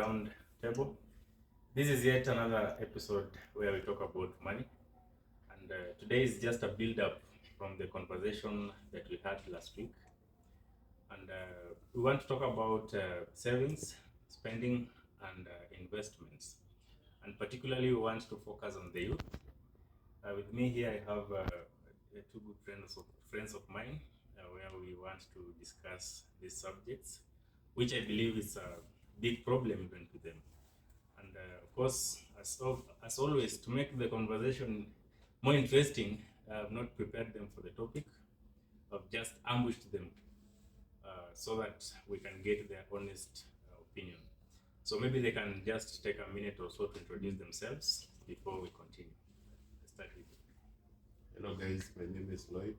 round table. This is yet another episode where we talk about money, and today is just a build-up from the conversation that we had last week. And we want to talk about savings, spending, and investments. And particularly, we want to focus on the youth. With me here, I have two good friends of mine, where we want to discuss these subjects, which I believe is a big problem even to them. And of course, as always, to make the conversation more interesting, I have not prepared them for the topic. I've just ambushed them so that we can get their honest opinion. So maybe they can just take a minute or so to introduce themselves before we continue. Let's start with you. Hello guys, my name is Lloyd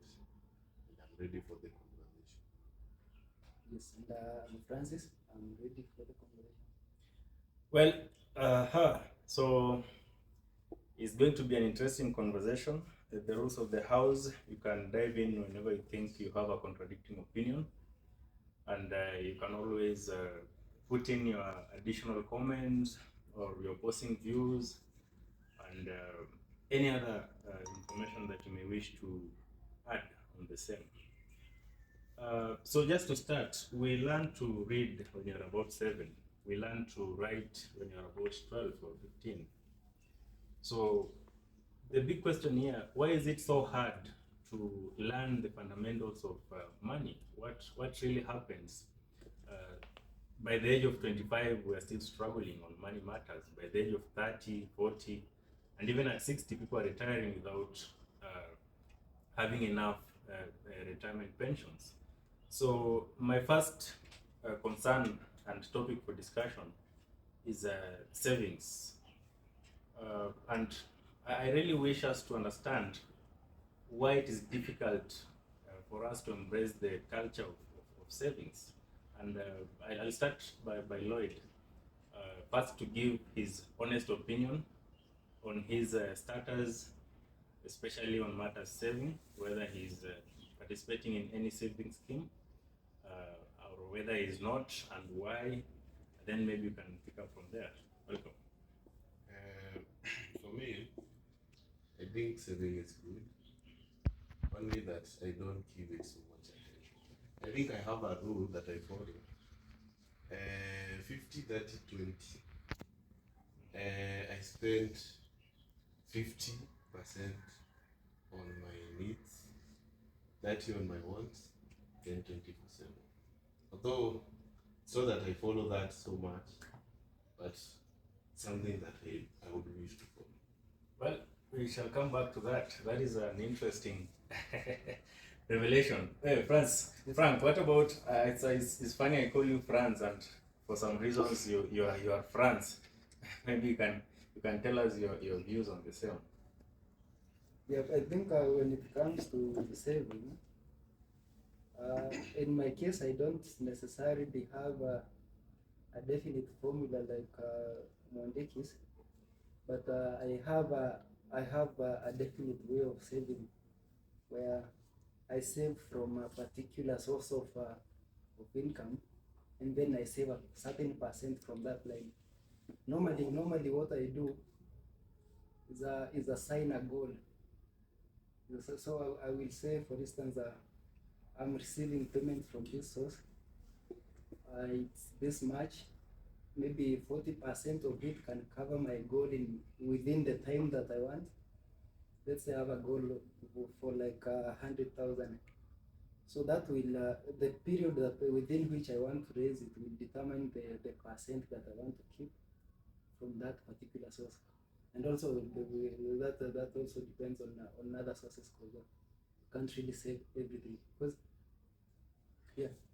and I'm ready for the conversation. Yes, and I'm Francis. I'm ready for the conversation. Well, so it's going to be an interesting conversation. The rules of the house, you can dive in whenever you think you have a contradicting opinion, and you can always put in your additional comments or your opposing views and any other information that you may wish to add on the same. So just to start, we learn to read when you're about 7. We learn to write when you're about 12 or 15. So the big question here, why is it so hard to learn the fundamentals of money? What really happens? By the age of 25, we're still struggling on money matters. By the age of 30, 40, and even at 60, people are retiring without having enough retirement pensions. So my first concern and topic for discussion is savings. And I really wish us to understand why it is difficult for us to embrace the culture of savings. And I'll start by Lloyd, first to give his honest opinion on his status, especially on matters saving, whether he's participating in any saving scheme or whether he's not, and why. Then maybe you can pick up from there. Welcome. For me, I think saving is good, only that I don't give it so much attention. I think I have a rule that I follow. 50, 30, 20. I spend 50% on my needs, 30 on my wants, then 20 for saving. Although it's not that I follow that so much, but something that I would wish to follow. Well, we shall come back to that. That is an interesting revelation. Hey, Frank, what about? It's funny I call you Franz, and for some reasons you are Franz. Maybe you can tell us your views on the same. Yeah, I think when it comes to the saving, in my case, I don't necessarily have a definite formula like Mondeki's, but I have a definite way of saving, where I save from a particular source of income, and then I save a certain percent from that line. Normally, what I do is assign a goal. So I will say, for instance, I'm receiving payment from this source. It's this much. Maybe 40% of it can cover my goal within the time that I want. Let's say I have a goal for like 100,000. So that will the period within which I want to raise it will determine the percent that I want to keep from that particular source. And also that also depends on other sources, because you can't really save everything. Because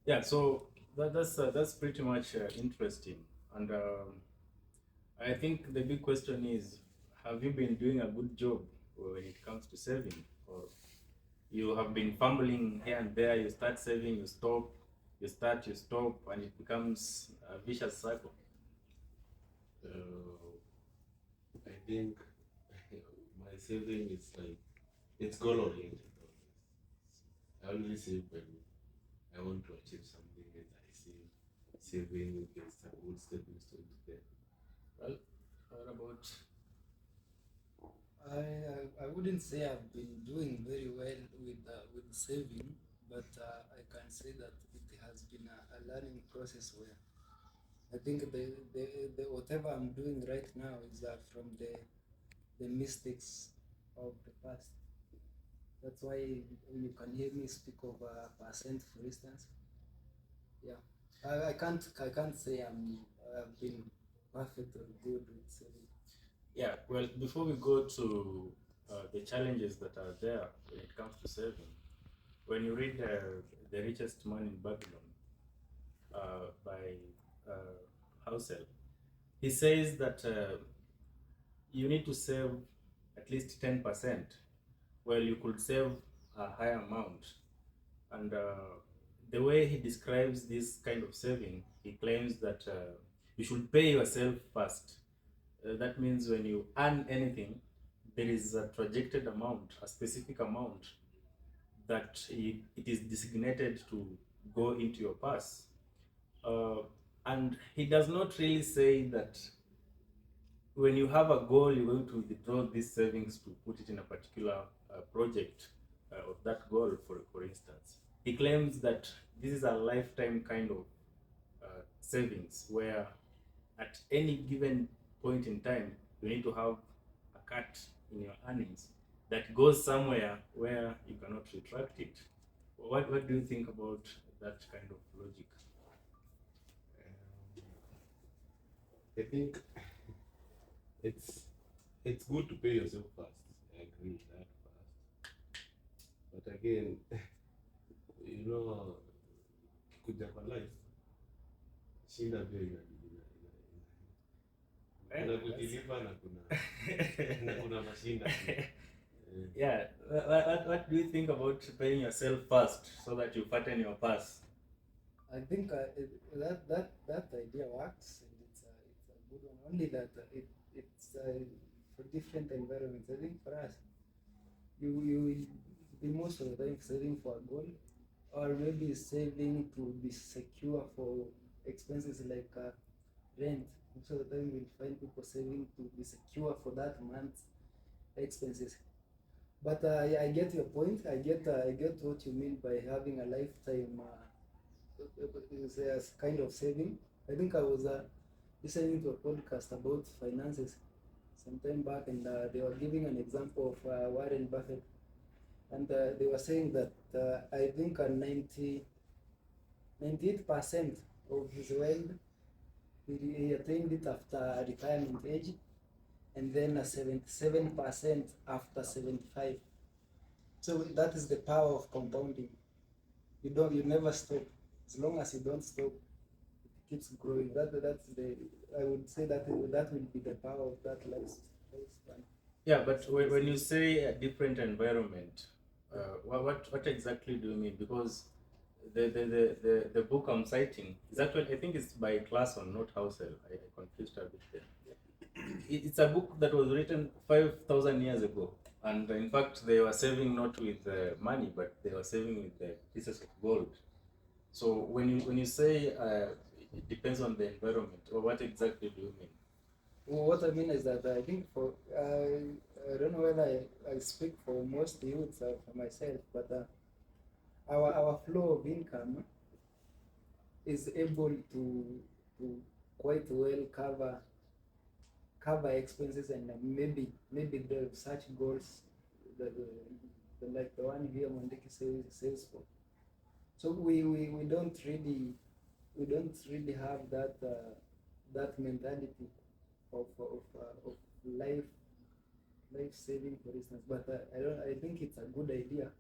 Yeah. So that's pretty much interesting, and I think the big question is, have you been doing a good job when it comes to saving, or you have been fumbling here and there? You start saving, you stop, you start, you stop, and it becomes a vicious cycle. I think my saving is like, it's goal oriented. I only save when I want to achieve something, and I save saving against a good stepping stone to get. Well, what about? I wouldn't say I've been doing very well with saving, but I can say that it has been a learning process where I think the whatever I'm doing right now is from the mistakes of the past. That's why you can hear me speak of a percent, for instance. Yeah, I can't say I've been perfect or good with saving. Yeah, well, before we go to the challenges that are there when it comes to saving, when you read The Richest Man in Babylon by Housel, he says that you need to save at least 10%. Well, you could save a higher amount. And the way he describes this kind of saving, he claims that you should pay yourself first. That means when you earn anything, there is a projected amount, a specific amount that it is designated to go into your purse. Uh, and he does not really say that when you have a goal, you're going to withdraw these savings to put it in a particular project of that goal, for instance. He claims that this is a lifetime kind of savings where at any given point in time, you need to have a cut in your earnings that goes somewhere where you cannot retract it. What do you think about that kind of logic? I think it's it's good to pay yourself first. I agree with that first. But again, you know, kikuja kwa life, shinda pia kuna kudeliver na kuna mashinda. Yeah, what do you think about paying yourself first so that you fatten your purse? I think that idea works, and it's a good one. Only that it's for different environments. I think for us, you will be most of the time saving for a goal, or maybe saving to be secure for expenses like rent. Most of the time, we'll find people saving to be secure for that month's expenses. But I get your point. I get what you mean by having a lifetime. Is a kind of saving. I think I was listening to a podcast about finances some time back, and they were giving an example of Warren Buffett, and they were saying that I think 98% of his wealth he attained it after retirement age, and then 77% after 75. So that is the power of compounding. You never stop. As long as you don't stop, keeps growing. That's the I would say that will be the power of that lifespan. Yeah, but when you say a different environment, what exactly do you mean? Because the book I'm citing is actually, I think it's by Clason, not Housel. I confused a bit there. It's a book that was written 5,000 years ago, and in fact they were saving not with money, but they were saving with pieces of gold. So when you say it depends on the environment, or what exactly do you mean? What I mean is that I think for I don't know whether I speak for most youths or for myself, but our flow of income is able to quite well cover expenses, and maybe there such goals that like the one here Mondeki says for. So we don't really have that mentality of life saving, for instance. But I think it's a good idea.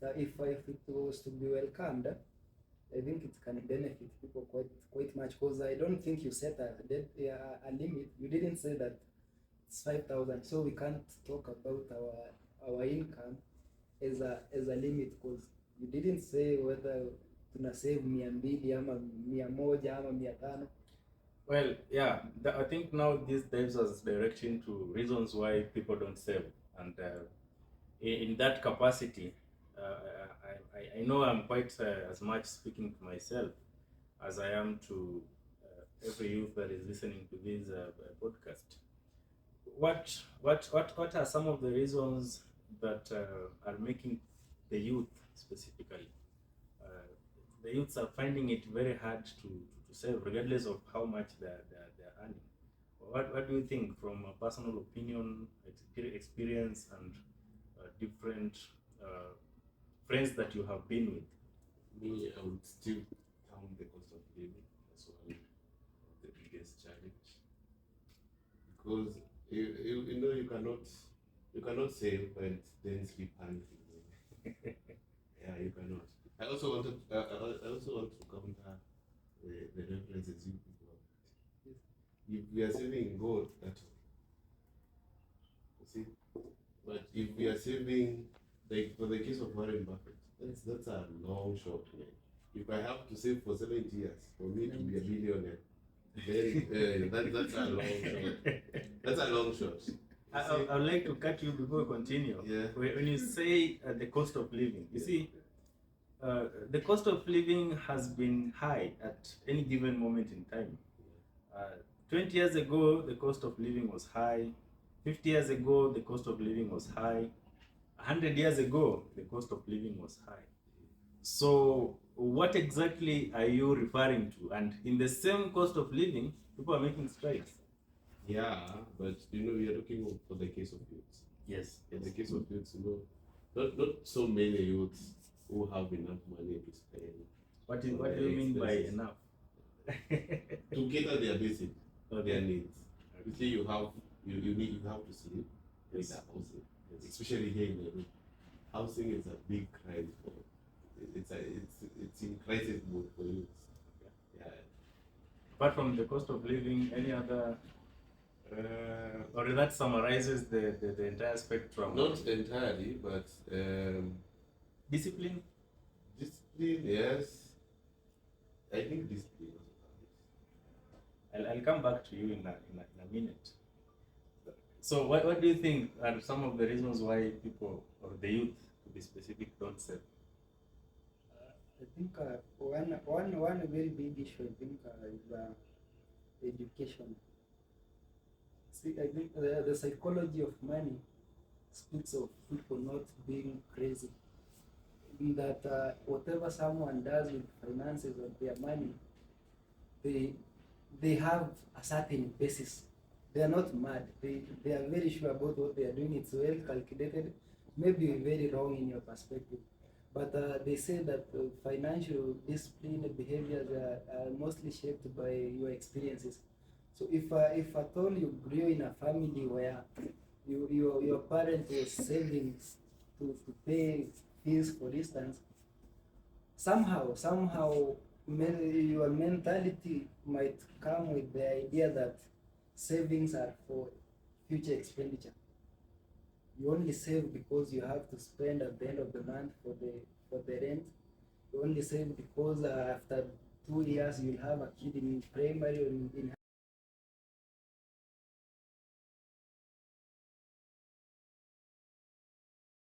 If it was to be welcomed, I think it can benefit people quite much, because I don't think you set a limit. You didn't say that it's 5,000, so we can't talk about our income as a limit, because you didn't say whether tuna save 200 ama 100 ama 500. Well, yeah, I think now this dives us direction to reasons why people don't save, and in that capacity, I know I'm quite as much speaking to myself. as I am to every youth that is listening to this podcast. What are some of the reasons that are making the youth specifically? The youths are finding it very hard to save, regardless of how much they're earning. What do you think, from a personal opinion, experience, and different friends that you have been with? Me, I would still count the cost of living as one of the biggest challenge, because you cannot save and then sleep hungry. Yeah, you cannot. I also want to counter the references you people have. If we are saving in gold, that's all. You see, but if we are saving, like for the case of Warren Buffett, that's a long shot, man. If I have to save for 70 years for me to be a billionaire, then that's a long shot. That's a long shot. I would like to cut you before we continue. Yeah. When you say the cost of living, you see, the cost of living has been high at any given moment in time. 20 years ago, the cost of living was high. 50 years ago, the cost of living was high. 100 years ago, the cost of living was high. So, what exactly are you referring to? And in the same cost of living, people are making strides. Yeah, but we are looking for the case of youths. Yes. In the case of youths, not so many youths who have enough money to spend. What do you mean by enough? To cater their basic, their needs. You see, you have to sleep. Yes. With a housing, especially here in Nairobi. Housing is a big crime for. It's in crisis mode for youths. Yeah. Apart from the cost of living, any other, or that summarizes the entire spectrum? Not entirely, but discipline. Discipline, yes. I think discipline. I'll come back to you in a minute. So what do you think are some of the reasons why people, or the youth to be specific, don't save? I think one very big issue is education. See, I think the psychology of money speaks of people not being crazy. In that whatever someone does with finances or their money, they have a certain basis. They are not mad. They are very sure about what they are doing. It's well calculated. Maybe very wrong in your perspective. But they say that financial discipline behaviors are mostly shaped by your experiences. So if at all you grew in a family where your parent was saving to pay fees, for instance, somehow your mentality might come with the idea that savings are for future expenditure. You only save because you have to spend at the end of the month for the rent. You only save because after 2 years you'll have a kid in primary or in